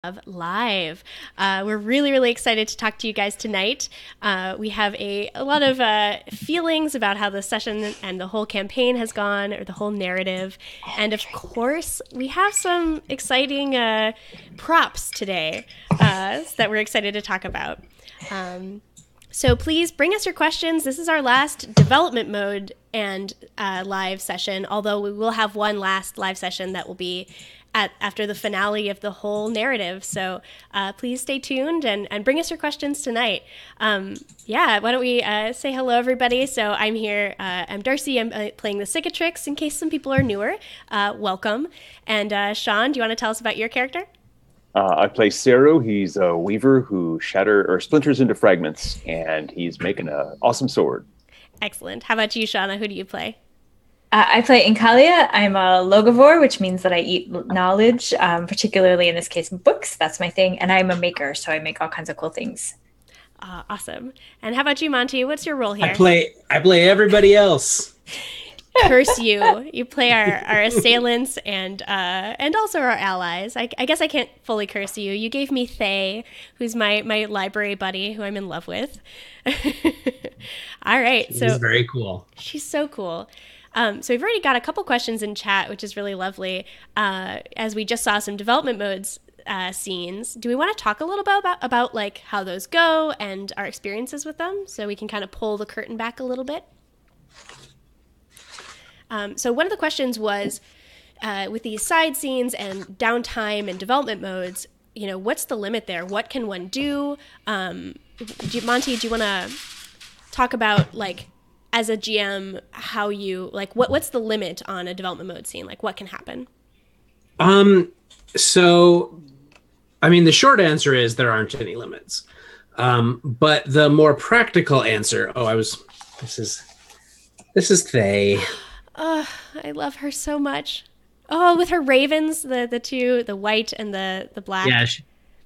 of Live. We're really, really excited to talk to you guys tonight. We have a lot of feelings about how the session and the whole campaign has gone, or the whole narrative. And of course, we have some exciting props today that we're excited to talk about. So please bring us your questions. This is our last development mode and live session, although we will have one last live session that will be after the finale of the whole narrative. So please stay tuned and bring us your questions tonight. Why don't we say hello, everybody? So I'm here. I'm Darcy. I'm playing the Cicatrix, in case some people are newer. Welcome. And Sean, do you want to tell us about your character? I play Seru. He's a weaver who splinters into fragments, and he's making an awesome sword. Excellent. How about you, Shanna? Who do you play? I play Incalia. I'm a logivore, which means that I eat knowledge, particularly in this case, books. That's my thing. And I'm a maker, so I make all kinds of cool things. Awesome. And how about you, Monty? What's your role here? I play everybody else. Curse you. You play our assailants and also our allies. I guess I can't fully curse you. You gave me Thay, who's my library buddy, who I'm in love with. All right. She's very cool. She's so cool. So we've already got a couple questions in chat, which is really lovely. As we just saw some development modes scenes, do we want to talk a little bit about like how those go and our experiences with them, so we can kind of pull the curtain back a little bit? So one of the questions was, with these side scenes and downtime and development modes, what's the limit there? What can one do? Monty, do you want to talk about, like, as a GM, how you, like, what's the limit on a development mode scene? Like, what can happen? So, I mean, the short answer is there aren't any limits. But the more practical answer, this is Thay. Oh, I love her so much. Oh, with her ravens, the two, the white and the black. Yeah,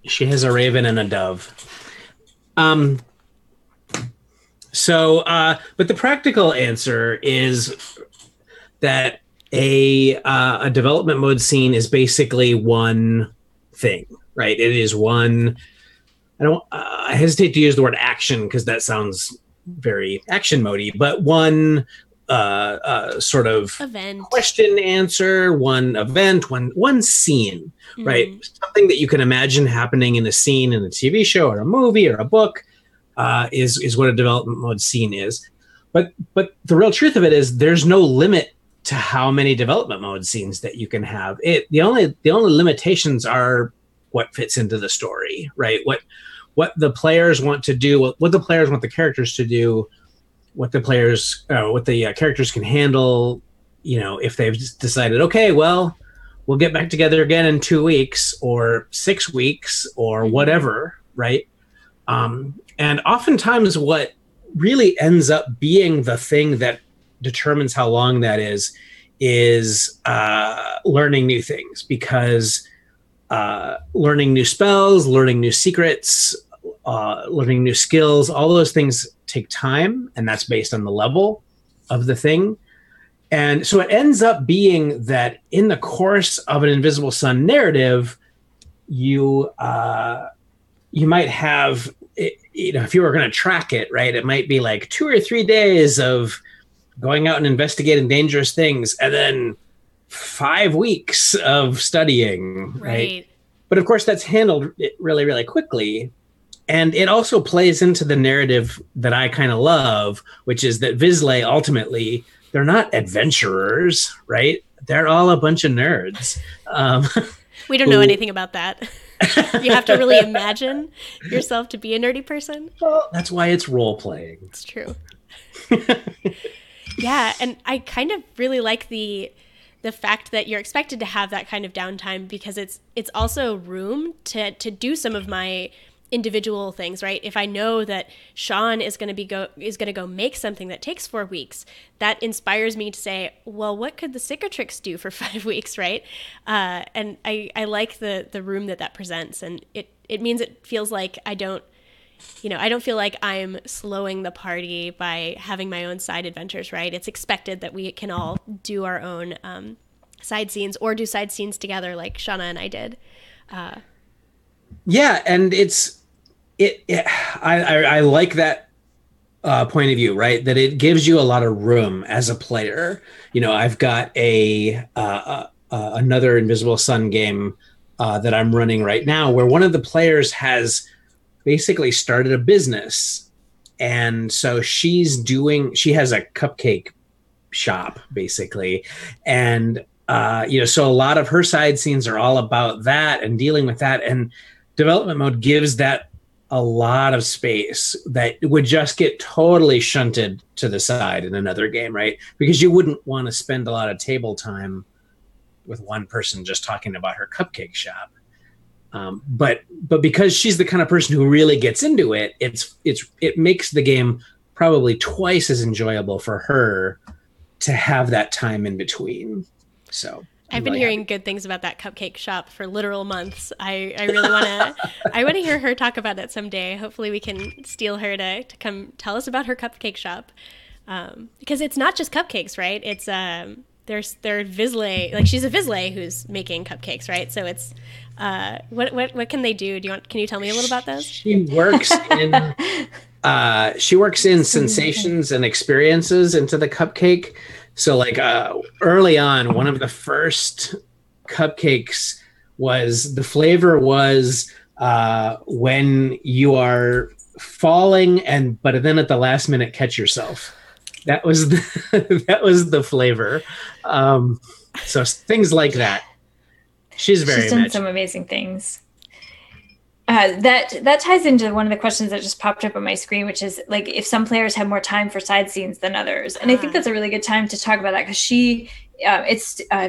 she has a raven and a dove. But the practical answer is that a development mode scene is basically one thing, right? It is one. I hesitate to use the word action because that sounds very action mode-y, but one sort of event, question answer, one event, one scene, right? Something that you can imagine happening in a scene in a TV show or a movie or a book. Is what a development mode scene is. But the real truth of it is there's no limit to how many development mode scenes that you can have. The only limitations are what fits into the story, right? What the players want to do, what the players want the characters to do, what the characters can handle, if they've just decided, okay, well, we'll get back together again in 2 weeks or 6 weeks or whatever, right? And oftentimes what really ends up being the thing that determines how long that is learning new things, because learning new spells, learning new secrets, learning new skills, all those things take time, and that's based on the level of the thing. And so it ends up being that in the course of an Invisible Sun narrative, you might have, if you were going to track it, right, it might be like 2 or 3 days of going out and investigating dangerous things, and then 5 weeks of studying, right? But of course, that's handled really, really quickly. And it also plays into the narrative that I kind of love, which is that Vizsla, ultimately, they're not adventurers, right? They're all a bunch of nerds. We don't know anything about that. You have to really imagine yourself to be a nerdy person. Well, that's why it's role playing. It's true. Yeah, and I kind of really like the fact that you're expected to have that kind of downtime, because it's also room to do some of my individual things, right? If I know that Sean is going to go make something that takes 4 weeks, that inspires me to say, well, what could the Cicatrix do for 5 weeks, right? And I like the room that presents, and it means it feels like I don't feel like I'm slowing the party by having my own side adventures, right? It's expected that we can all do our own side scenes or do side scenes together like Shanna and I did. Yeah, and I like that point of view, right? That it gives you a lot of room as a player. I've got another Invisible Sun game that I'm running right now, where one of the players has basically started a business, and so she has a cupcake shop basically, and so a lot of her side scenes are all about that and dealing with that, and development mode gives that a lot of space that would just get totally shunted to the side in another game, right? Because you wouldn't want to spend a lot of table time with one person just talking about her cupcake shop. But because she's the kind of person who really gets into it, it makes the game probably twice as enjoyable for her to have that time in between. So I've been hearing good things about that cupcake shop for literal months. I really want to hear her talk about it someday. Hopefully we can steal her to come tell us about her cupcake shop. Because it's not just cupcakes, right? It's they're Vizsla, like she's a Vizsla who's making cupcakes, right? So it's what can they do? Can you tell me a little about those? She works in sensations and experiences into the cupcake. So like early on, one of the first cupcakes the flavor was when you are falling but then at the last minute catch yourself. That was the flavor. So things like that. She's done some amazing things. That ties into one of the questions that just popped up on my screen, which is like if some players have more time for side scenes than others. And I think that's a really good time to talk about that, because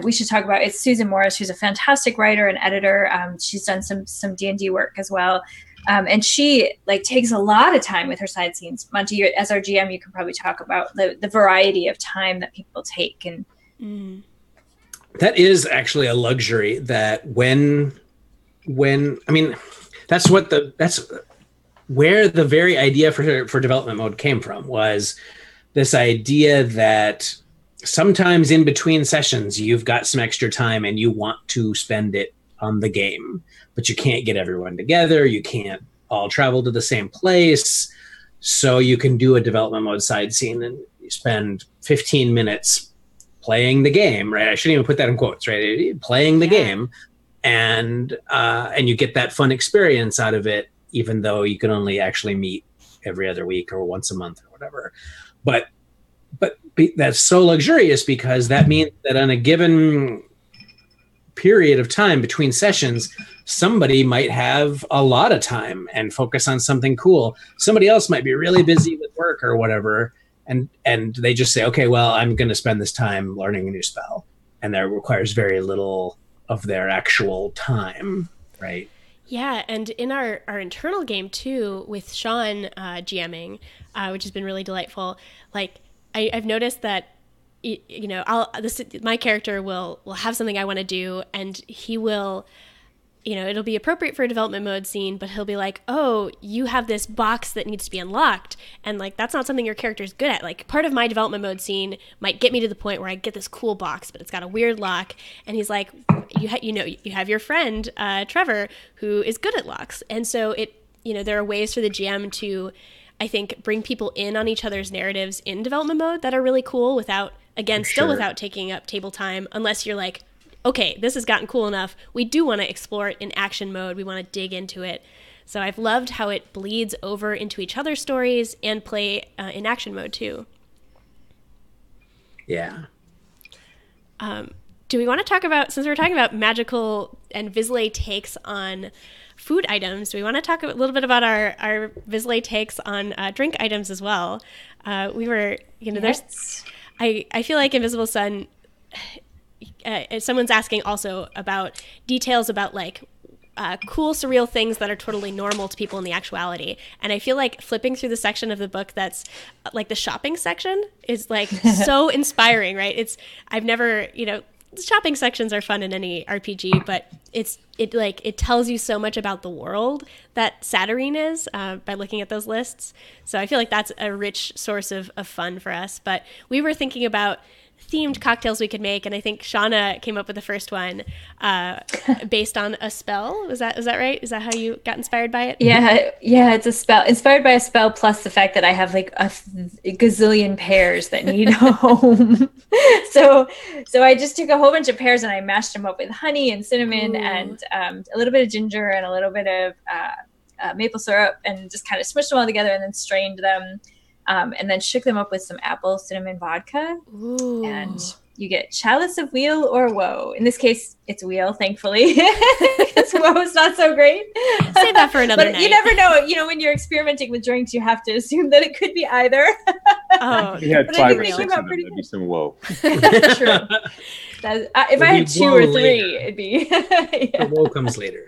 we should talk about it's Susan Morris, who's a fantastic writer and editor. She's done some D&D work as well. And she takes a lot of time with her side scenes. Monte, as our GM, you can probably talk about the variety of time that people take. And that is actually a luxury that when I mean, that's where the very idea for development mode came from, was this idea that sometimes in between sessions, you've got some extra time and you want to spend it on the game, but you can't get everyone together. You can't all travel to the same place. So you can do a development mode side scene and you spend 15 minutes playing the game, right? I shouldn't even put that in quotes, right? Playing the game. And you get that fun experience out of it, even though you can only actually meet every other week or once a month or whatever. But that's so luxurious, because that means that on a given period of time between sessions, somebody might have a lot of time and focus on something cool. Somebody else might be really busy with work or whatever, and they just say, okay, well, I'm going to spend this time learning a new spell, and that requires very little of their actual time, right? Yeah, and in our internal game too, with Sean GMing, which has been really delightful. Like I've noticed that my character will have something I want to do, and he will, it'll be appropriate for a development mode scene, but he'll be like, oh, you have this box that needs to be unlocked. And that's not something your character's good at. Like, part of my development mode scene might get me to the point where I get this cool box, but it's got a weird lock. And he's like, you have your friend, Trevor, who is good at locks. And so there are ways for the GM to, I think, bring people in on each other's narratives in development mode that are really cool without taking up table time, unless you're like, okay, this has gotten cool enough. We do want to explore it in action mode. We want to dig into it. So I've loved how it bleeds over into each other's stories and play in action mode too. Yeah. Do we want to talk about, since we're talking about magical and Vizsla takes on food items, do we want to talk a little bit about our Vizsla takes on drink items as well? We were, yes. I feel like Invisible Sun, someone's asking also about details about cool, surreal things that are totally normal to people in the actuality. And I feel like flipping through the section of the book that's the shopping section is so inspiring, right? I've never, shopping sections are fun in any RPG, but it tells you so much about the world that Saturnine is by looking at those lists. So I feel like that's a rich source of fun for us. But we were thinking about themed cocktails we could make, and I think Shanna came up with the first one based on a spell. Was that right? Is that how you got inspired by it? Yeah, it's a spell inspired by a spell, plus the fact that I have like a gazillion pears that need a home. So I just took a whole bunch of pears and I mashed them up with honey and cinnamon and a little bit of ginger and a little bit of maple syrup, and just kind of smushed them all together and then strained them. And then shook them up with some apple cinnamon vodka. Ooh. And you get chalice of weal or woe. In this case, it's weal, thankfully, because woe is not so great. Save that for another night. You never know. You know, when you're experimenting with drinks, you have to assume that it could be either. Oh, you had 5 or 6 of them, that'd be some woe. True. If I had 2 or 3, it'd be. The woe comes later.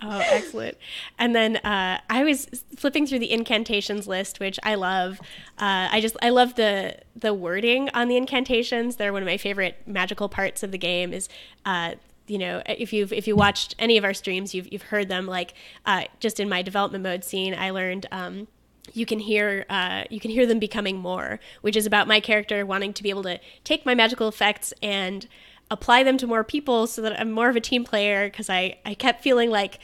Oh, excellent. And then I was flipping through the incantations list, which I love. I love the wording on the incantations. They're one of my favorite magical parts of the game. Is if you watched any of our streams, you've heard them. Like just in my development mode scene, I learned you can hear them becoming more, which is about my character wanting to be able to take my magical effects and apply them to more people so that I'm more of a team player, because I kept feeling like,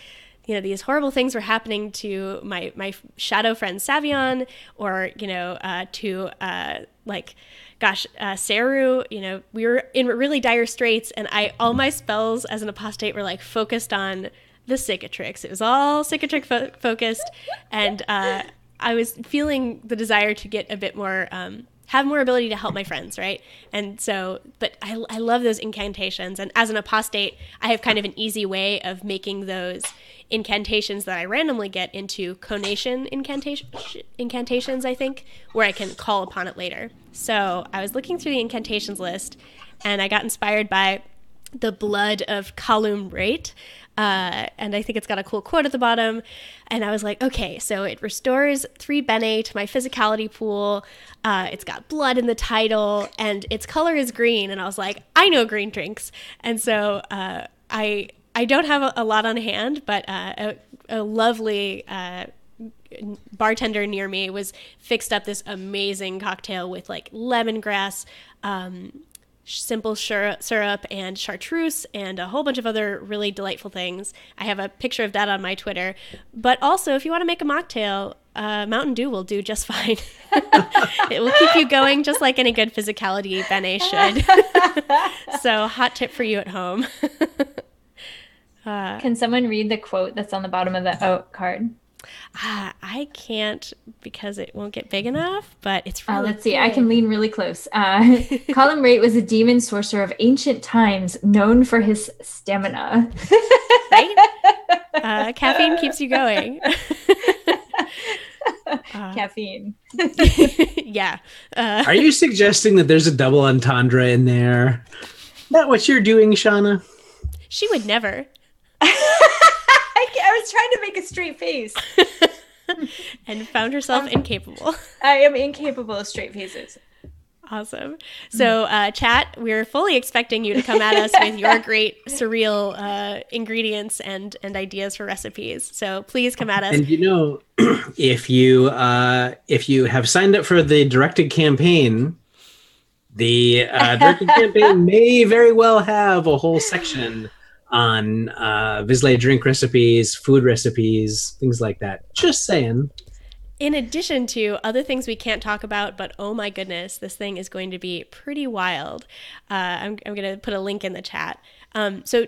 these horrible things were happening to my shadow friend Savion, or, Seru, we were in really dire straits, and all my spells as an apostate were like focused on the cicatrix. It was all cicatrix focused, and I was feeling the desire to get a bit more, have more ability to help my friends, right? And so, but I love those incantations. And as an apostate, I have kind of an easy way of making those incantations that I randomly get into conation incantations, I think, where I can call upon it later. So I was looking through the incantations list, and I got inspired by the blood of Kalum Rate. And I think it's got a cool quote at the bottom. And I was like, okay, so it restores 3 bene to my physicality pool. It's got blood in the title, and its color is green. And I was like, I know green drinks. And so I don't have a lot on hand, but a lovely bartender near me fixed up this amazing cocktail with like lemongrass, simple syrup and chartreuse and a whole bunch of other really delightful things. I have a picture of that on my Twitter. But also, if you want to make a mocktail, Mountain Dew will do just fine. It will keep you going just like any good physicality bene should. So, hot tip for you at home. Can someone read the quote that's on the bottom of the card? I can't because it won't get big enough, but it's really let's see. Cool. I can lean really close. Kalum Rate was a demon sorcerer of ancient times, known for his stamina. Right? Caffeine keeps you going. Caffeine. Yeah. Are you suggesting that there's a double entendre in there? Is that what you're doing, Shanna? She would never. I was trying to make a straight face. And found herself incapable. I am incapable of straight faces. Awesome. So, chat, we're fully expecting you to come at us with your great surreal ingredients and ideas for recipes. So please come at us. And if you have signed up for the directed campaign, the directed campaign may very well have a whole section on Vizsla drink recipes, food recipes, things like that. Just saying. In addition to other things we can't talk about, but oh my goodness, this thing is going to be pretty wild. I'm going to put a link in the chat. So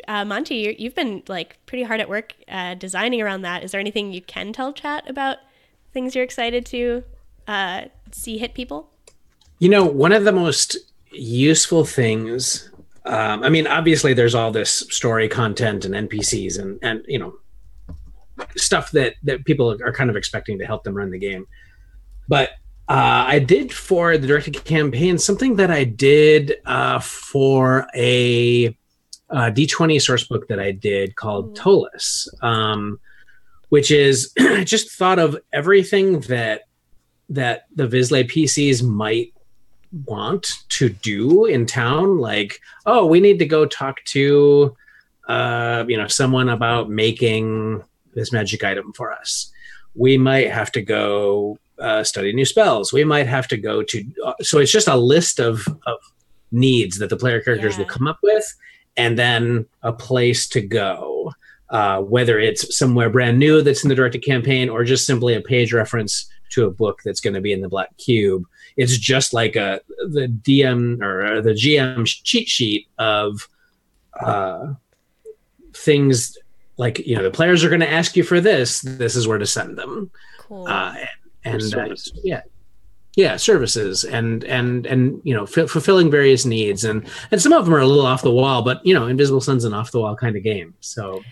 Monty, you've been like pretty hard at work designing around that. Is there anything you can tell chat about things you're excited to see hit people? One of the most useful things, obviously there's all this story content and NPCs and stuff that people are kind of expecting to help them run the game. But I did for the directed campaign something that I did for a D20 sourcebook that I did called Tolis, which is I just thought of everything that the Vizsla PCs might want to do in town. Like, oh, we need to go talk to someone about making this magic item for us. We might have to go study new spells. We might have to go to, so it's just a list of needs that the player characters will come up with, and then a place to go, whether it's somewhere brand new that's in the directed campaign or just simply a page reference to a book that's going to be in the Black Cube. It's just like the DM or the GM cheat sheet of things like, the players are going to ask you for this. This is where to send them. Cool. And services and fulfilling various needs, and some of them are a little off the wall, but Invisible Sun's an off the wall kind of game. So,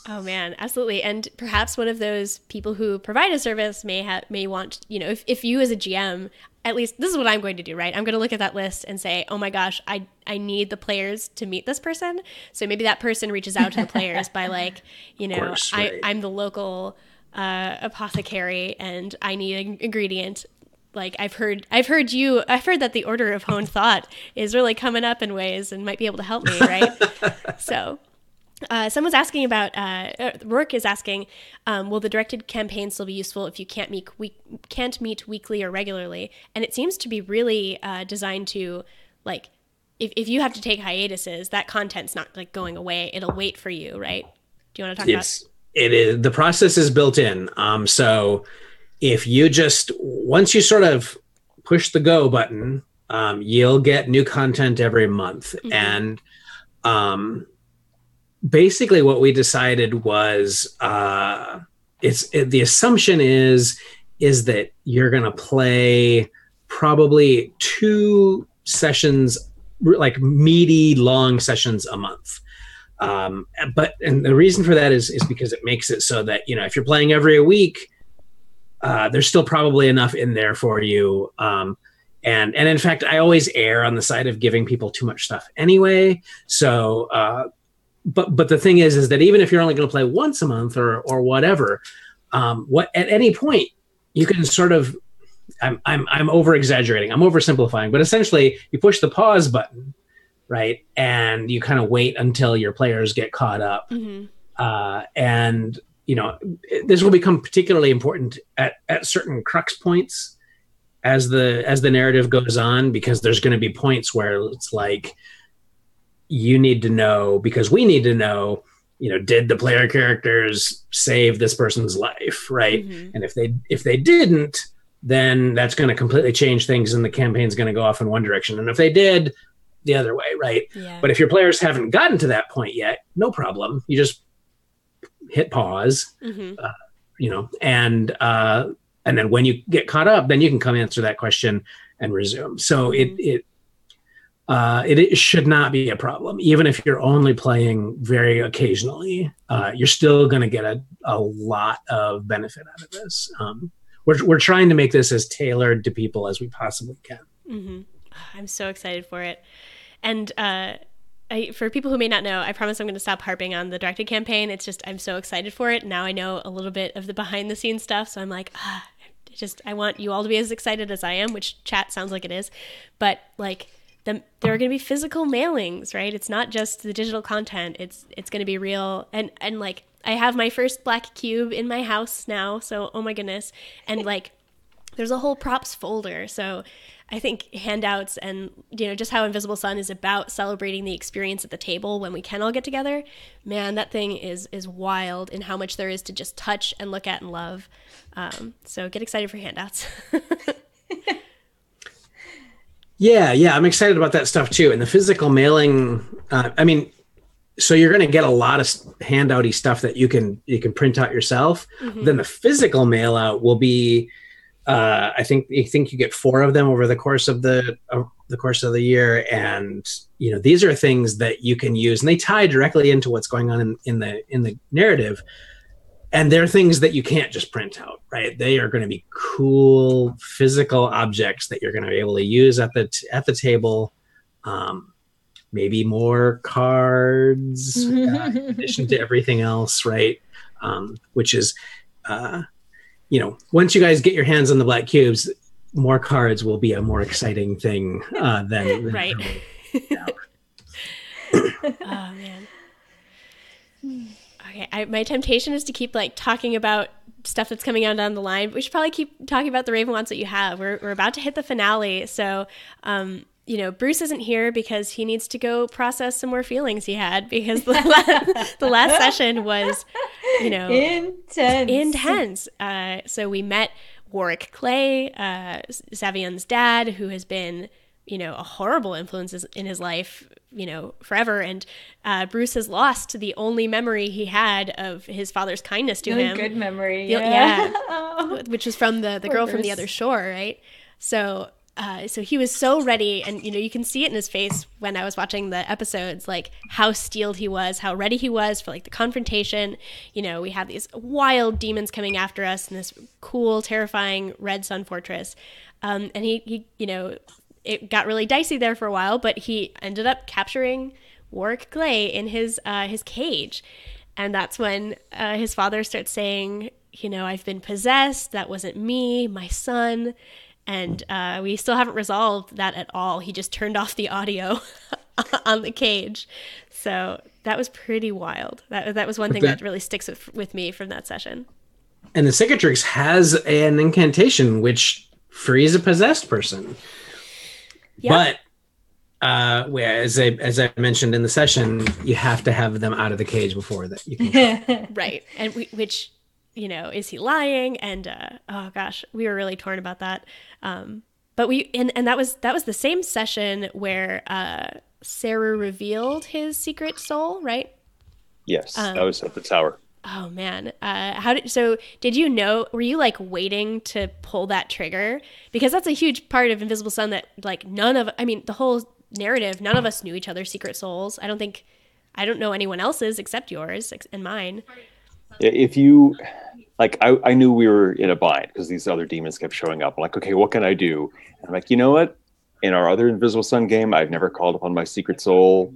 oh man, absolutely. And perhaps one of those people who provide a service may want, if you as a GM, at least this is what I'm going to do, right? I'm going to look at that list and say, oh my gosh, I need the players to meet this person. So maybe that person reaches out to the players by like, course, right. I'm the local apothecary and I need an ingredient. Like I've heard that the Order of Honed Thought is really coming up in ways and might be able to help me, right? So someone's asking about, Rourke is asking, will the directed campaign still be useful if you can't meet weekly or regularly? And it seems to be really designed to, like, if you have to take hiatuses, that content's not like going away. It'll wait for you, right? Do you want to talk about it? Is the process is built in. So if you once you sort of push the go button, you'll get new content every month. Mm-hmm. And basically what we decided was the assumption is that you're going to play probably 2 sessions, like meaty long sessions a month. And the reason for that is because it makes it so that, if you're playing every week, there's still probably enough in there for you. And in fact, I always err on the side of giving people too much stuff anyway. So, but the thing is that even if you're only going to play once a month or whatever, at any point you can sort of, I'm over exaggerating, I'm oversimplifying, but essentially you push the pause button, right? And you kind of wait until your players get caught up. Mm-hmm. And this will become particularly important at certain crux points as the narrative goes on, because there's going to be points where it's like, you need to know, because we need to know, did the player characters save this person's life, right? Mm-hmm. And if they didn't, then that's going to completely change things, and the campaign's going to go off in one direction. And if they did, the other way, right? Yeah. But if your players haven't gotten to that point yet, no problem. You just hit pause, mm-hmm. And then when you get caught up, then you can come answer that question and resume. So mm-hmm. It should not be a problem. Even if you're only playing very occasionally, you're still going to get a lot of benefit out of this. We're trying to make this as tailored to people as we possibly can. Mm-hmm. I'm so excited for it. And for people who may not know, I promise I'm going to stop harping on the directed campaign. It's just, I'm so excited for it. Now I know a little bit of the behind the scenes stuff. So I'm like, I want you all to be as excited as I am, which chat sounds like it is. But like, there are going to be physical mailings, right? It's not just the digital content. It's going to be real. And like, I have my first Black Cube in my house now. So, oh my goodness. And like, there's a whole props folder. So I think handouts and, just how Invisible Sun is about celebrating the experience at the table when we can all get together. Man, that thing is wild in how much there is to just touch and look at and love. So get excited for handouts. Yeah, I'm excited about that stuff too. And the physical mailing, so you're going to get a lot of handouty stuff that you can print out yourself. Mm-hmm. Then the physical mail out will be, I think you get 4 of them over the course of the year, and these are things that you can use, and they tie directly into what's going on in the narrative. And they're things that you can't just print out, right? They are going to be cool physical objects that you're going to be able to use at the table. Maybe more cards in addition to everything else, right? Which is, once you guys get your hands on the Black Cubes, more cards will be a more exciting thing than right. Oh man. Okay, my temptation is to keep like talking about stuff that's coming on down the line. We should probably keep talking about the Raven Wands that you have. We're about to hit the finale. So, Bruce isn't here because he needs to go process some more feelings he had, because the last session was, intense. So we met Warwick Clay, Savion's dad, who has been, a horrible influence in his life, forever. And Bruce has lost the only memory he had of his father's kindness to him. Good memory. Yeah. Which was from the girl Bruce. From the other shore, right? So he was so ready, and you can see it in his face when I was watching the episodes, like how steeled he was, how ready he was for like the confrontation. We have these wild demons coming after us in this cool, terrifying red sun fortress, and he it got really dicey there for a while, but he ended up capturing Warwick Clay in his cage, and that's when his father starts saying, I've been possessed. That wasn't me, my son. And we still haven't resolved that at all. He just turned off the audio on the cage. So that was pretty wild. That was one thing that really sticks with me from that session. And the Cicatrix has an incantation which frees a possessed person. Yep. But as I mentioned in the session, you have to have them out of the cage before that you can. Right. And which... is he lying? And oh gosh, we were really torn about that. But that was the same session where Seru revealed his secret soul, right? Yes, that was at the tower. Oh man, did you know? Were you like waiting to pull that trigger? Because that's a huge part of Invisible Sun that like the whole narrative, none of us knew each other's secret souls. I don't know anyone else's except yours and mine. Yeah, if you I knew we were in a bind because these other demons kept showing up. I'm like, okay, what can I do? And I'm like, you know what? In our other Invisible Sun game, I've never called upon my secret soul.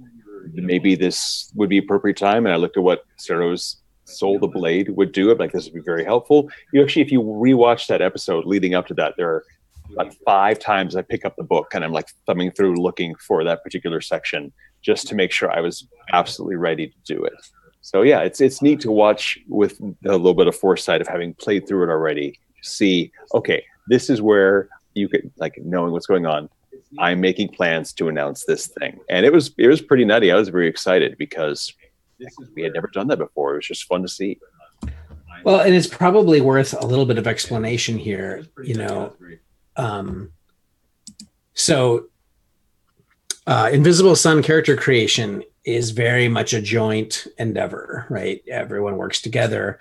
Maybe this would be appropriate time. And I looked at what Seru's Soul the Blade would do. I'm like, this would be very helpful. If you rewatch that episode leading up to that, there are like 5 times I pick up the book and I'm like thumbing through looking for that particular section just to make sure I was absolutely ready to do it. So yeah, it's neat to watch with a little bit of foresight of having played through it already. See, okay, this is where you could, like, knowing what's going on, I'm making plans to announce this thing. And it was pretty nutty. I was very excited because we had never done that before. It was just fun to see. Well, and it's probably worth a little bit of explanation here, So Invisible Sun character creation is very much a joint endeavor, right? Everyone works together.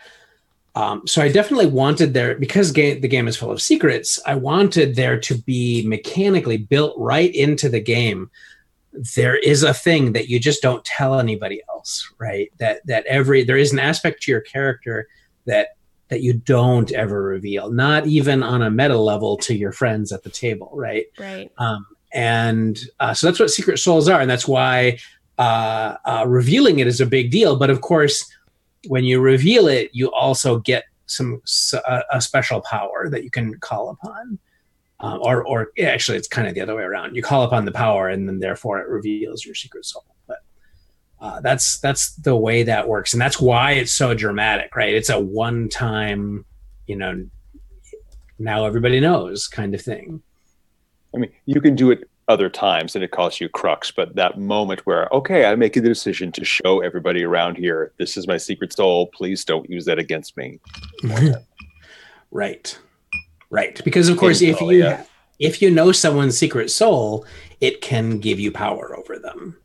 So I definitely wanted there, because the game is full of secrets, I wanted there to be mechanically built right into the game. There is a thing that you just don't tell anybody else, right? That there is an aspect to your character that you don't ever reveal, not even on a meta level to your friends at the table, right? Right. So that's what secret souls are, and that's why revealing it is a big deal. But of course, when you reveal it, you also get a special power that you can call upon, or actually, it's kind of the other way around. You call upon the power, and then therefore it reveals your secret soul. But that's the way that works, and that's why it's so dramatic, right? It's a one-time, now everybody knows kind of thing. I mean, you can do it other times and it costs you crux, but that moment where, okay, I'm making the decision to show everybody around here, this is my secret soul, please don't use that against me. Right. Because of course, if you know someone's secret soul, it can give you power over them.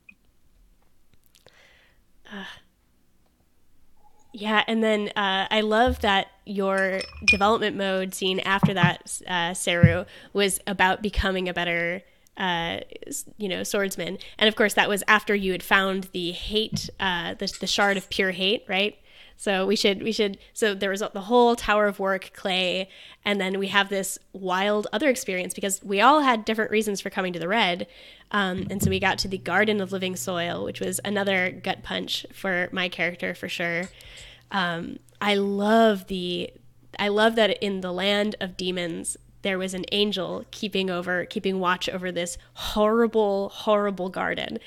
Yeah, and then I love that your development mode scene after that, Seru, was about becoming a better swordsman. And of course, that was after you had found the hate, the shard of pure hate, right? So so there was the whole Tower of Warwick Clay, and then we have this wild other experience because we all had different reasons for coming to the Red. And so we got to the Garden of Living Soil, which was another gut punch for my character for sure. I love that in the land of demons, there was an angel keeping watch over this horrible, horrible garden,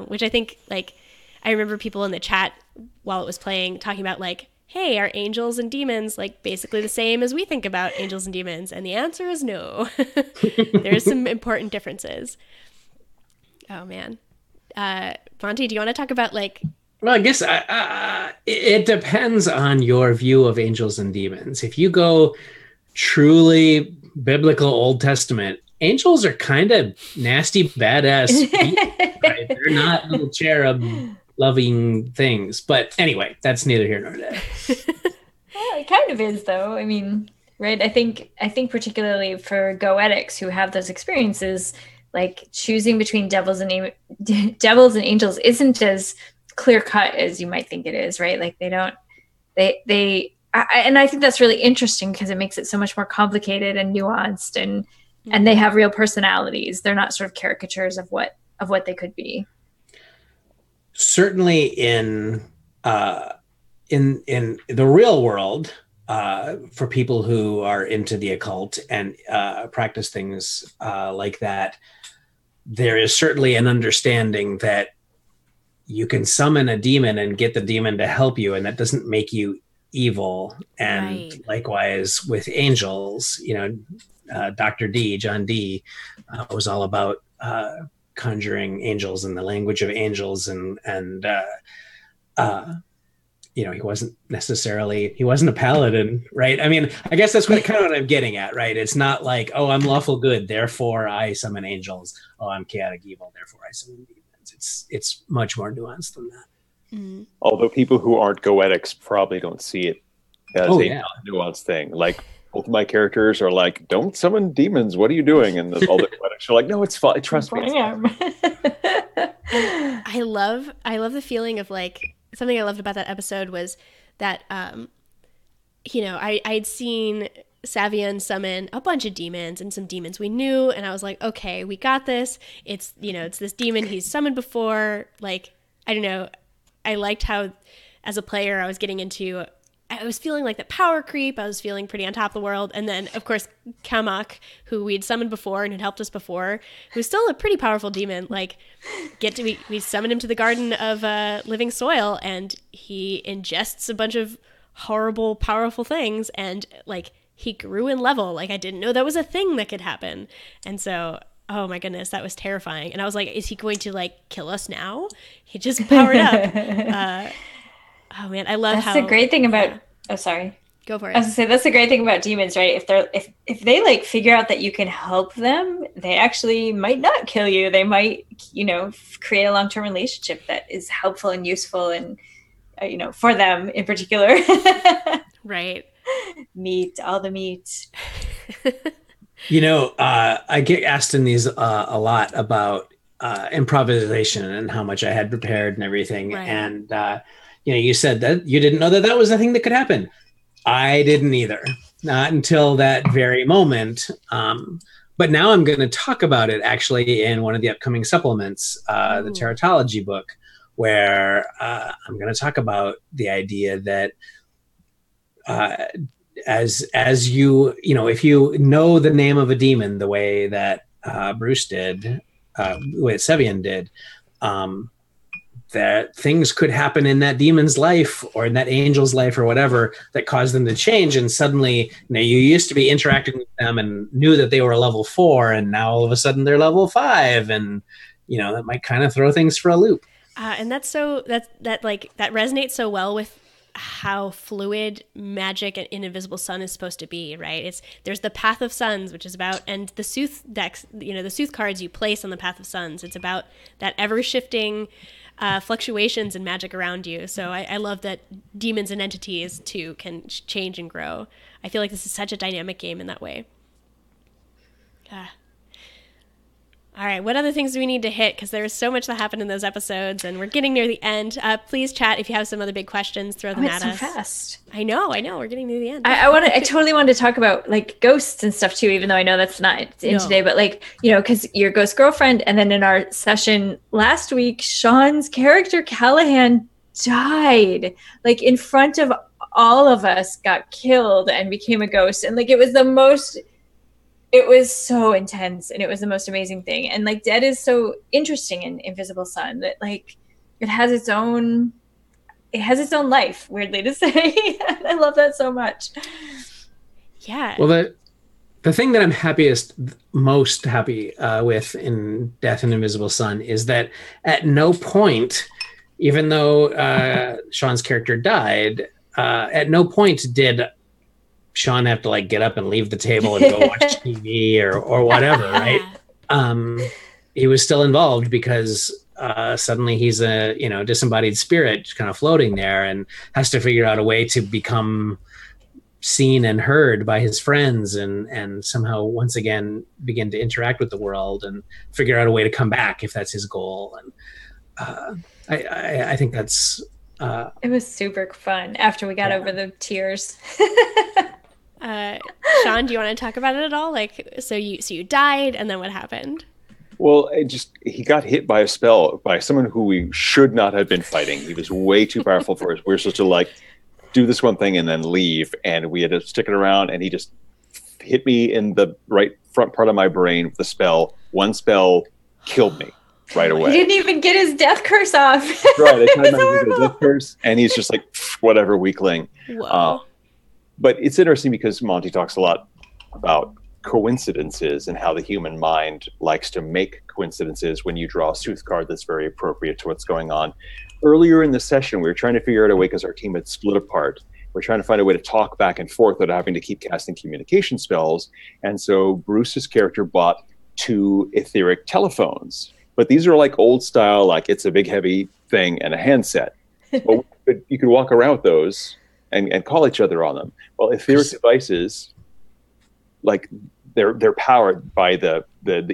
which I think, like, I remember people in the chat while it was playing talking about, like, hey, are angels and demons like basically the same as we think about angels and demons? And the answer is no. There's some important differences. Oh man. Monty, do you want to talk about like... Well, I guess it depends on your view of angels and demons. If you go truly biblical Old Testament, angels are kind of nasty, badass people, right? They're not little cherub loving things. But anyway, that's neither here nor there. Well, it kind of is, though. I mean, right? I think particularly for goetics who have those experiences, like choosing between devils and angels isn't as clear cut as you might think it is, right? Like and I think that's really interesting because it makes it so much more complicated and nuanced, and they have real personalities. They're not sort of caricatures of what they could be. Certainly in the real world, for people who are into the occult and practice things like that, there is certainly an understanding that you can summon a demon and get the demon to help you, and that doesn't make you evil. And likewise with angels, Dr. D, John D, was all about conjuring angels in the language of angels, and he wasn't a paladin, right? I mean, I guess that's what I'm getting at, right? It's not like, oh, I'm lawful good, therefore I summon angels. Oh, I'm chaotic evil, therefore I summon demons. It's much more nuanced than that. Mm-hmm. Although people who aren't goetics probably don't see it as a nuanced thing. Like both of my characters are like, don't summon demons. What are you doing? And all the goetics are like, no, it's fine. Trust me. I love the feeling of like, something I loved about that episode was that, I'd seen Savian summon a bunch of demons and some demons we knew, and I was like, okay, we got this. It's this demon he's summoned before. Like, I don't know. I liked how, as a player, I was feeling like the power creep. I was feeling pretty on top of the world. And then, of course, Kamak, who we'd summoned before and had helped us before, who's still a pretty powerful demon, like, we summoned him to the Garden of Living Soil, and he ingests a bunch of horrible, powerful things, and, like, he grew in level. Like, I didn't know that was a thing that could happen. And so, oh my goodness, that was terrifying. And I was like, is he going to, like, kill us now? He just powered up. Oh man, I love that's the great thing about. Oh, sorry. Go for it. I was gonna say that's the great thing about demons, right? If they like figure out that you can help them, they actually might not kill you. They might, create a long-term relationship that is helpful and useful, and for them in particular. Right. Meat, all the meat. I get asked in these a lot about improvisation and how much I had prepared and everything, right. And. You said that you didn't know that was a thing that could happen. I didn't either, not until that very moment. But now I'm going to talk about it actually in one of the upcoming supplements, the Teratology book, where I'm going to talk about the idea that as you, if you know the name of a demon the way that Bruce did, the way Sevian did, that things could happen in that demon's life or in that angel's life or whatever that caused them to change. And suddenly, you used to be interacting with them and knew that they were level 4, and now all of a sudden they're level 5. And, that might kind of throw things for a loop. And that resonates so well with how fluid magic in Invisible Sun is supposed to be, right? There's the Path of Suns, which is about, and the Sooth decks, the Sooth cards you place on the Path of Suns. It's about that ever-shifting fluctuations in magic around you. So I love that demons and entities too can change and grow. I feel like this is such a dynamic game in that way. All right, what other things do we need to hit? Because there was so much that happened in those episodes, and we're getting near the end. Please chat if you have some other big questions. Throw them at us. So fast. I know. We're getting near the end. I totally wanted to talk about like ghosts and stuff too, even though I know that's not in today. But like, because your ghost girlfriend, and then in our session last week, Sean's character Callahan died, like in front of all of us, got killed and became a ghost, and like it was so intense, and it was the most amazing thing. And like Dead is so interesting in Invisible Sun that like it has its own it has its own life, weirdly to say. I love that so much. Yeah. Well, the thing that I'm most happy with in Death and Invisible Sun is that at no point, even though Sean's character died, at no point did Sean have to like get up and leave the table and go watch TV or whatever, right? He was still involved because suddenly he's a disembodied spirit kind of floating there and has to figure out a way to become seen and heard by his friends and somehow once again begin to interact with the world and figure out a way to come back if that's his goal. And I think that's it was super fun after we got over the tears. Sean, do you want to talk about it at all? Like, so you died, and then what happened? Well, he got hit by a spell by someone who we should not have been fighting. He was way too powerful for us. We were supposed to like do this one thing and then leave, and we had to stick it around, and he just hit me in the right front part of my brain with the spell. One spell killed me right away. He didn't even get his death curse off. Right, I tried to get a death curse, and he's just like, whatever, weakling. Whoa. But it's interesting because Monty talks a lot about coincidences and how the human mind likes to make coincidences when you draw a Sooth card that's very appropriate to what's going on. Earlier in the session, we were trying to figure out a way, because our team had split apart. We're trying to find a way to talk back and forth without having to keep casting communication spells. And so Bruce's character bought 2 etheric telephones. But these are like old style, like it's a big heavy thing and a handset. Well, you could walk around with those and call each other on them. Well, etheric devices, like they're powered by the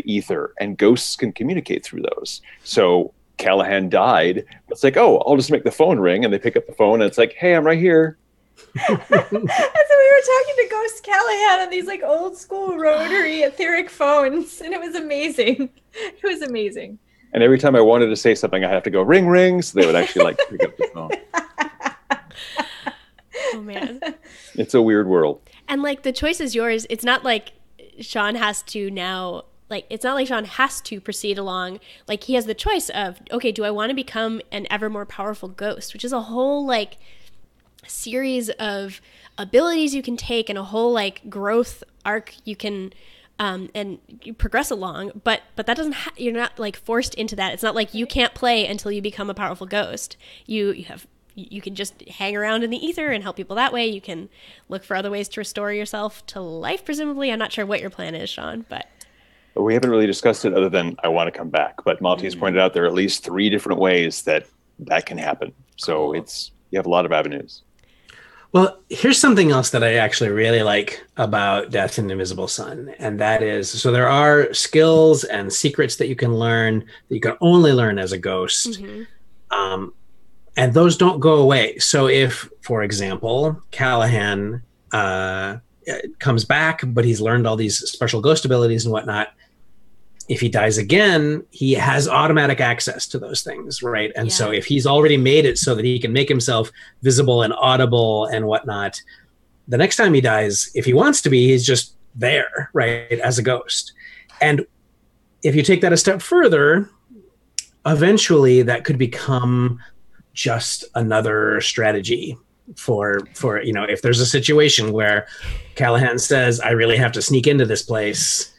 ether, and ghosts can communicate through those. So Callahan died. It's like, oh, I'll just make the phone ring, and they pick up the phone, and it's like, hey, I'm right here. That's what we were talking to Ghost Callahan on these like old school rotary etheric phones, and it was amazing. It was amazing. And every time I wanted to say something, I have to go ring ring, so they would actually like pick up the phone. Oh man, it's a weird world. And like the choice is yours. It's not like Sean has to now. Like, it's not like Sean has to proceed along. Like, he has the choice of, okay, do I want to become an ever more powerful ghost? Which is a whole, like, series of abilities you can take and a whole, like, growth arc you can, and you progress along. But that doesn't, you're not, like, forced into that. It's not like you can't play until you become a powerful ghost. You can just hang around in the ether and help people that way. You can look for other ways to restore yourself to life, presumably. I'm not sure what your plan is, Sean, but we haven't really discussed it other than I want to come back. But Monty has pointed out there are at least 3 different ways that can happen. So you have a lot of avenues. Well, here's something else that I actually really like about Death and Invisible Sun. And that is, so there are skills and secrets that you can learn that you can only learn as a ghost. Mm-hmm. And those don't go away. So if, for example, Callahan comes back, but he's learned all these special ghost abilities and whatnot, if he dies again, he has automatic access to those things, right? And so if he's already made it so that he can make himself visible and audible and whatnot, the next time he dies, if he wants to be, he's just there, right, as a ghost. And if you take that a step further, eventually that could become just another strategy for if there's a situation where Callahan says, I really have to sneak into this place,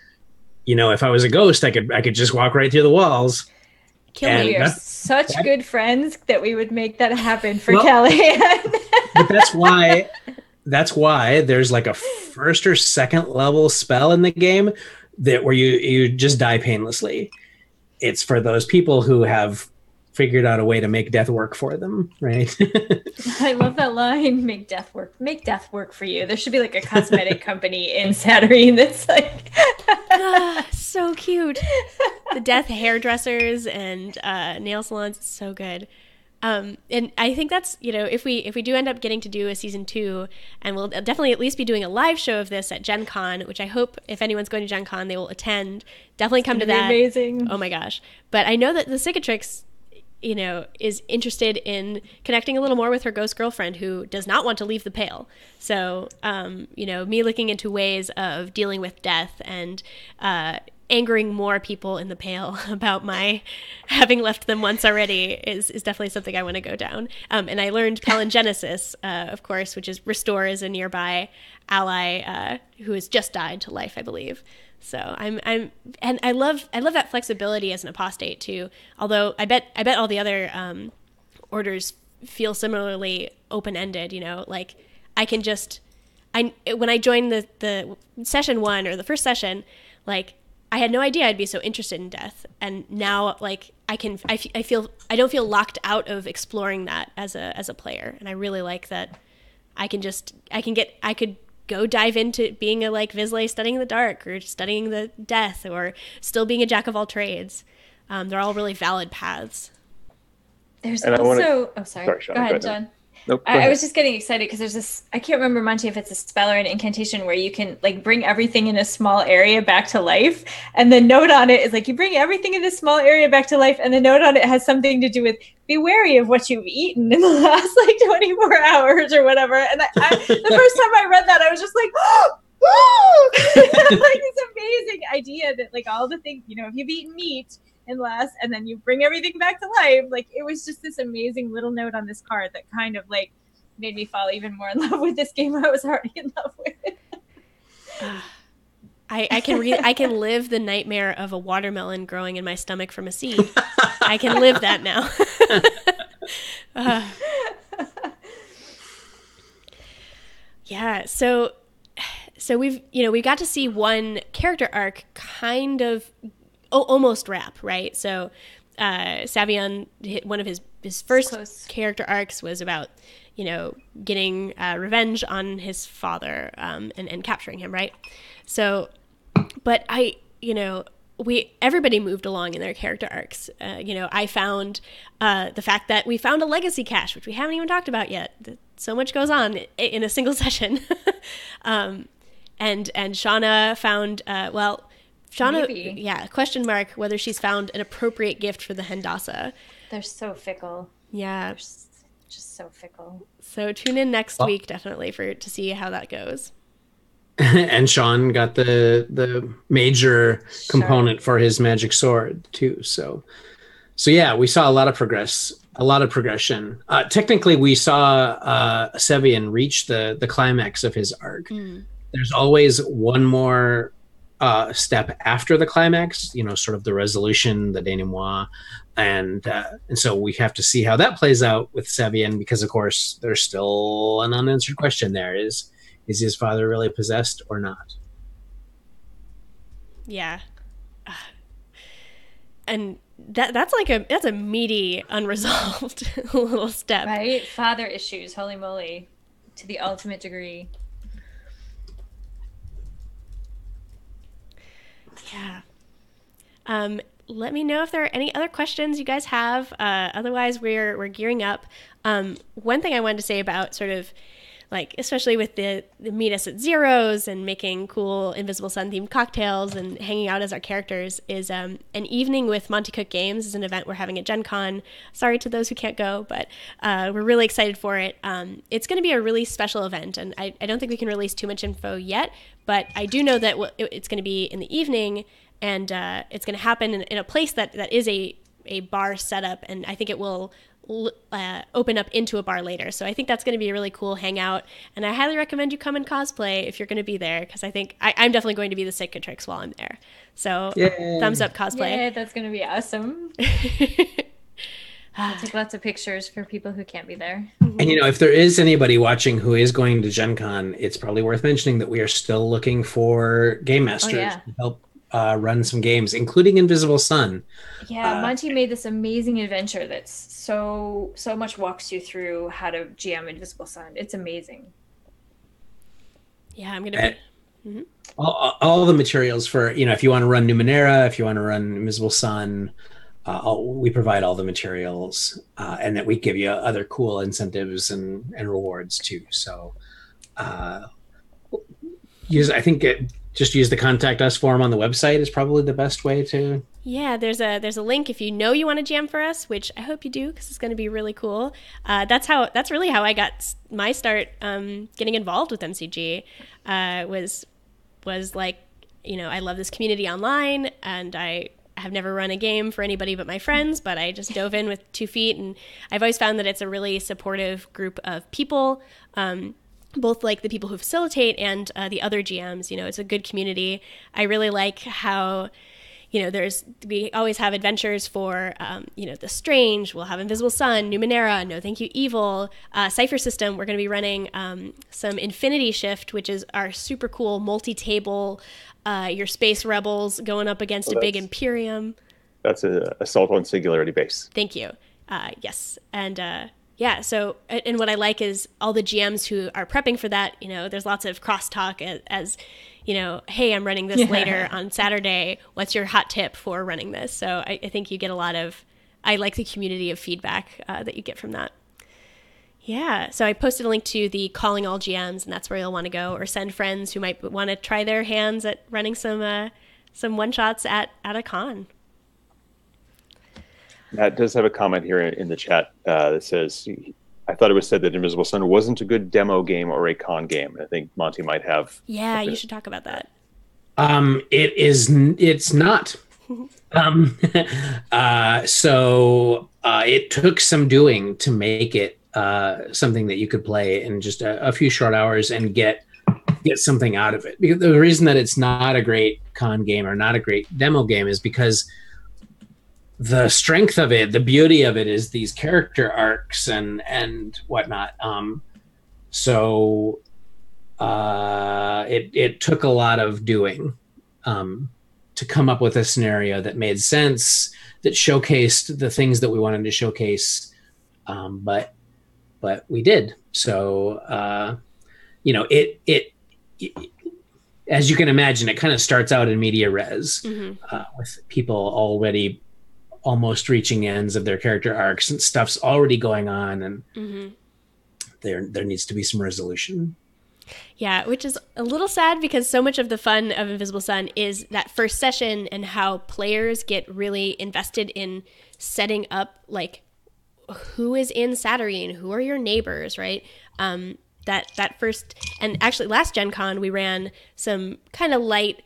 if I was a ghost, I could just walk right through the walls. We are such good friends that we would make that happen for Callahan. But that's why there's like a first or second level spell in the game where you just die painlessly. It's for those people who have figured out a way to make death work for them, right? I love that line. Make death work for you. There should be like a cosmetic company in Saturnine that's like so cute. The death hairdressers and nail salons. It's so good. And I think that's, if we do end up getting to do a season 2, and we'll definitely at least be doing a live show of this at GenCon, which I hope if anyone's going to GenCon, they will attend. Definitely come to that. Amazing. Oh my gosh. But I know that the Cicatrix, is interested in connecting a little more with her ghost girlfriend who does not want to leave the Pale. So, me looking into ways of dealing with death and, angering more people in the Pale about my having left them once already is definitely something I want to go down. And I learned Palingenesis, of course, which is restore is a nearby ally who has just died to life, I believe. So and I love that flexibility as an apostate too. Although I bet all the other orders feel similarly open-ended. You know, like I can just when I joined the session 1 or the first session, like I had no idea I'd be so interested in death, and now like I don't feel locked out of exploring that as a player, and I really like that. I could go dive into being a like Vizsla studying the dark, or studying the death, or still being a jack of all trades. They're all really valid paths. There's also sorry, Sean, go ahead, John. Nope, I was just getting excited because there's this, I can't remember, Monty, if it's a spell or an incantation where you can like bring everything in a small area back to life. And the note on it is like, you bring everything in this small area back to life. And the note on it has something to do with be wary of what you've eaten in the last like 24 hours or whatever. And the first time I read that, I was just like, oh, like this amazing idea that like all the things, you know, if you've eaten meat and then you bring everything back to life. Like it was just this amazing little note on this card that kind of like made me fall even more in love with this game I was already in love with. I can live the nightmare of a watermelon growing in my stomach from a seed. I can live that now. Yeah, so we got to see one character arc kind of almost wrap, right? So Savion, one of his first character arcs was about, you know, getting revenge on his father and capturing him, right? So, but everybody moved along in their character arcs. I found the fact that we found a legacy cache, which we haven't even talked about yet. So much goes on in a single session. And Shanna found, Shanna, Maybe. Yeah, question mark whether she's found an appropriate gift for the Hendazza. They're so fickle. Yeah. They're just so fickle. So tune in next week definitely to see how that goes. And Sean got the major component for his magic sword too. So yeah, we saw a lot of progression. Technically, we saw Sevian reach the climax of his arc. There's always one more step after the climax, you know, sort of the resolution, the denouement, and so we have to see how that plays out with Sevian, because of course there's still an unanswered question there: is his father really possessed or not? Yeah, and that's a meaty unresolved little step, right? Father issues, holy moly, to the ultimate degree. Yeah. Let me know if there are any other questions you guys have. Otherwise, we're gearing up. One thing I wanted to say about sort of like, especially with the meet us at zeros and making cool Invisible Sun themed cocktails and hanging out as our characters, is an evening with Monte Cook Games is an event we're having at GenCon. Sorry to those who can't go, but we're really excited for it. It's going to be a really special event, and I don't think we can release too much info yet, but I do know that it's going to be in the evening, and it's going to happen in a place that is a bar setup, and I think it will open up into a bar later. So I think that's going to be a really cool hangout, and I highly recommend you come and cosplay if you're going to be there, because I think I'm definitely going to be the cicatrix while I'm there. So thumbs up cosplay. Yeah, that's going to be awesome. I'll take lots of pictures for people who can't be there. And you know, if there is anybody watching who is going to GenCon, it's probably worth mentioning that we are still looking for game masters to help run some games, including Invisible Sun. Yeah, Monty made this amazing adventure that's so much walks you through how to GM Invisible Sun. It's amazing. Yeah, I'm gonna be all the materials for, you know, if you want to run Numenera, if you want to run Invisible Sun, we provide all the materials, and that we give you other cool incentives and rewards too. So just use the contact us form on the website is probably the best way to. Yeah, there's a link if you know you want to jam for us, which I hope you do, because it's going to be really cool. That's really how I got my start getting involved with MCG. Was like I love this community online, and I have never run a game for anybody but my friends, but I just dove in with 2 feet, and I've always found that it's a really supportive group of people, both like the people who facilitate and the other GMs. It's a good community. I really like how we always have adventures for, the Strange. We'll have Invisible Sun, Numenera, No Thank You Evil, Cypher System. We're going to be running some Infinity Shift, which is our super cool multi-table, your space rebels going up against a big Imperium. That's a Assault on Singularity base. Thank you. Yes. And so, and what I like is all the GMs who are prepping for that, there's lots of crosstalk as hey, I'm running this later on Saturday. What's your hot tip for running this? So I think you get I like the community of feedback that you get from that. Yeah. So I posted a link to the Calling All GMs, and that's where you'll want to go, or send friends who might want to try their hands at running some one-shots at a con. Matt does have a comment here in the chat that says, I thought it was said that Invisible Sun wasn't a good demo game or a con game. I think Monty might have. Yeah, you should talk about that. It's not. So it took some doing to make it something that you could play in just a few short hours and get something out of it. Because the reason that it's not a great con game or not a great demo game is because the strength of it, the beauty of it, is these character arcs and whatnot. So it took a lot of doing to come up with a scenario that made sense, that showcased the things that we wanted to showcase. But we did. So it as you can imagine, it kind of starts out in media res, with people already almost reaching ends of their character arcs, and stuff's already going on, and there needs to be some resolution. Yeah, which is a little sad because so much of the fun of Invisible Sun is that first session and how players get really invested in setting up, like, who is in Satyrine, who are your neighbors, right? That first, and actually last GenCon we ran some kind of light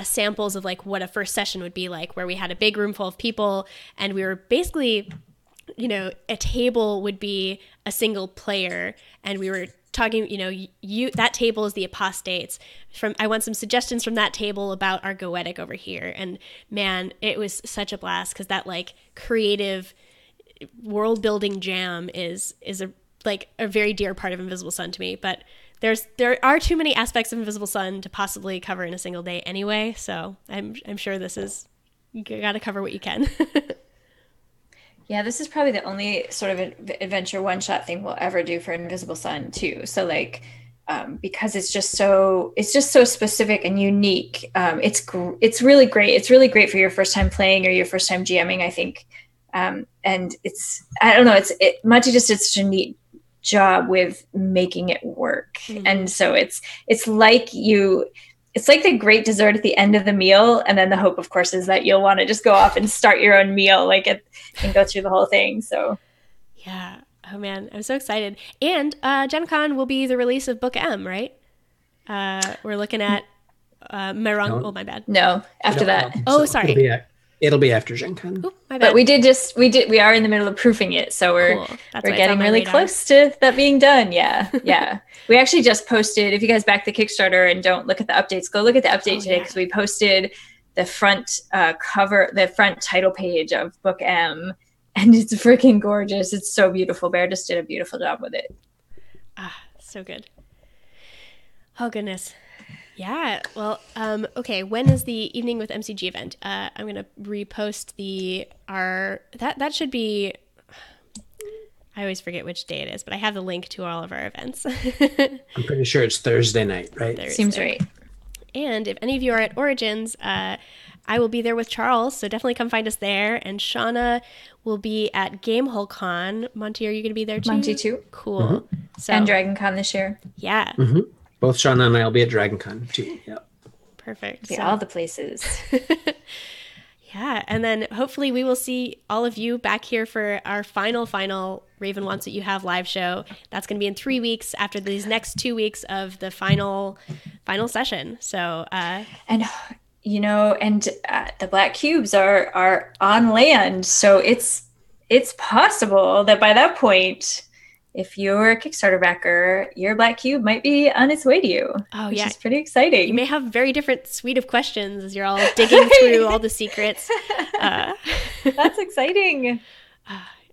samples of like what a first session would be like, where we had a big room full of people, and we were basically, a table would be a single player, and we were talking, that table is the apostates. I want some suggestions from that table about our Goetic over here. And man, it was such a blast, because that like creative world building jam is a very dear part of Invisible Sun to me. But there are too many aspects of Invisible Sun to possibly cover in a single day anyway. So I'm sure you got to cover what you can. Yeah, this is probably the only sort of adventure one-shot thing we'll ever do for Invisible Sun too. So like, because it's just so specific and unique. It's really great. It's really great for your first time playing or your first time GMing, I think. And Monty just did such a neat job with making it work. And so it's like the great dessert at the end of the meal, and then the hope, of course, is that you'll want to just go off and start your own meal and go through the whole thing. So yeah, oh man, I'm so excited. And GenCon will be the release of Book M, right? We're looking at Merong. No. Oh, my bad. No, after that. Oh, sorry. It'll be after GenCon. Ooh, my bad. But we are in the middle of proofing it, so we're getting really close to that being done. Yeah. Yeah. We actually just posted, if you guys back the Kickstarter and don't look at the updates, go look at the update today, because we posted the front cover, the front title page of Book M, and it's freaking gorgeous. It's so beautiful. Bear just did a beautiful job with it. So good. Oh goodness. Yeah, well, okay, when is the Evening with MCG event? I'm going to repost that should be, I always forget which day it is, but I have the link to all of our events. I'm pretty sure it's Thursday night, right? Thursday. Seems right. And if any of you are at Origins, I will be there with Charles, so definitely come find us there. And Shanna will be at Gamehole Con. Monty, are you going to be there too? Monty too. Cool. Mm-hmm. So, and Dragon Con this year. Yeah. Mm-hmm. Both Shanna and I will be at DragonCon too. Yep. Perfect. All the places. Yeah, and then hopefully we will see all of you back here for our final Raven Wants What You Have live show. That's going to be in 3 weeks after these next 2 weeks of the final session. So and and the black cubes are on land, so it's possible that by that point, if you're a Kickstarter backer, your black cube might be on its way to you. Oh, which is pretty exciting. You may have a very different suite of questions as you're all digging through all the secrets. That's exciting.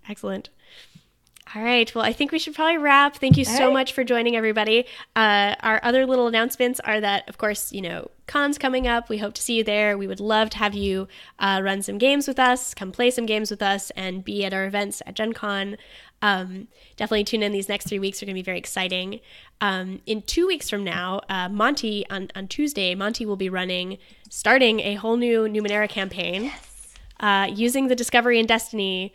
Excellent. All right. Well, I think we should probably wrap. Thank you so much for joining, everybody. Our other little announcements are that, of course, con's coming up. We hope to see you there. We would love to have you run some games with us, come play some games with us, and be at our events at GenCon. Definitely tune in. These next 3 weeks are going to be very exciting. In 2 weeks from now, Monty, on Tuesday, Monty will be starting a whole new Numenera campaign using the Discovery and Destiny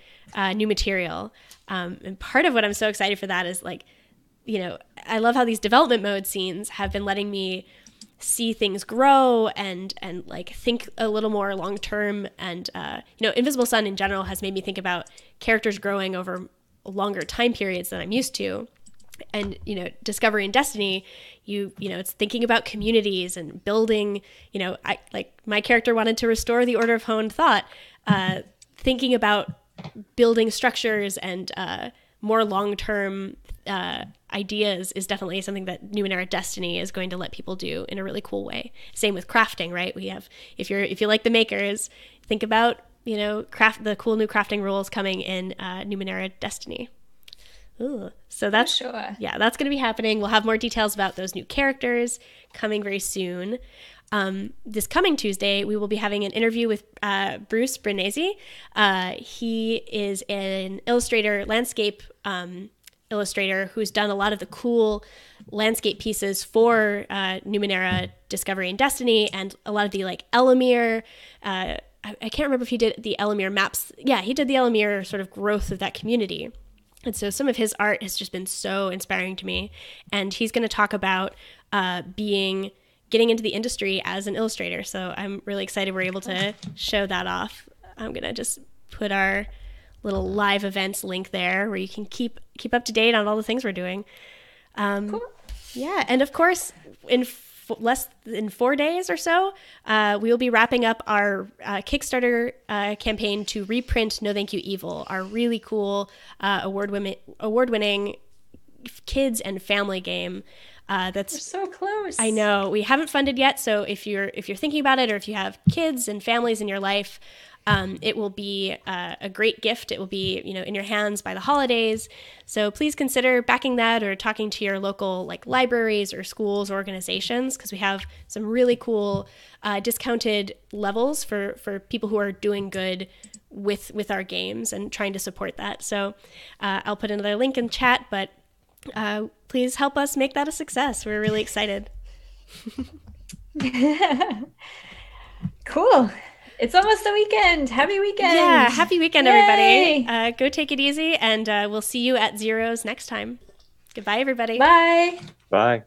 new material. And part of what I'm so excited for that is I love how these development mode scenes have been letting me see things grow and think a little more long term. And, Invisible Sun in general has made me think about characters growing over longer time periods than I'm used to. And, Discovery and Destiny, it's thinking about communities and building, my character wanted to restore the Order of Honed Thought, thinking about building structures and more long-term ideas is definitely something that Numenera Destiny is going to let people do in a really cool way. Same with crafting, right? We have, if you like the makers, think about, the cool new crafting rules coming in Numenera Destiny. Ooh. So that's, that's going to be happening. We'll have more details about those new characters coming very soon. This coming Tuesday, we will be having an interview with Bruce Brenese. He is an landscape illustrator who's done a lot of the cool landscape pieces for Numenera Discovery and Destiny, and a lot of the Elamir. I can't remember if he did the Elamir maps. Yeah, he did the Elamir sort of growth of that community. And so some of his art has just been so inspiring to me. And he's going to talk about getting into the industry as an illustrator. So I'm really excited we're able to show that off. I'm going to just put our little live events link there where you can keep up to date on all the things we're doing. Cool. Yeah. And of course, in less than 4 days or so, we will be wrapping up our Kickstarter campaign to reprint No Thank You Evil, our really cool award-winning kids and family game. We're so close. I know. We haven't funded yet, so if you're thinking about it, or if you have kids and families in your life, it will be a great gift. It will be in your hands by the holidays. So please consider backing that, or talking to your local libraries or schools or organizations, because we have some really cool discounted levels for people who are doing good with our games and trying to support that. So I'll put another link in chat, but please help us make that a success. We're really excited. Cool. It's almost the weekend. Happy weekend. Yeah, happy weekend, Yay. everybody. Go take it easy, and we'll see you at Zeros next time. Goodbye, everybody. Bye. Bye.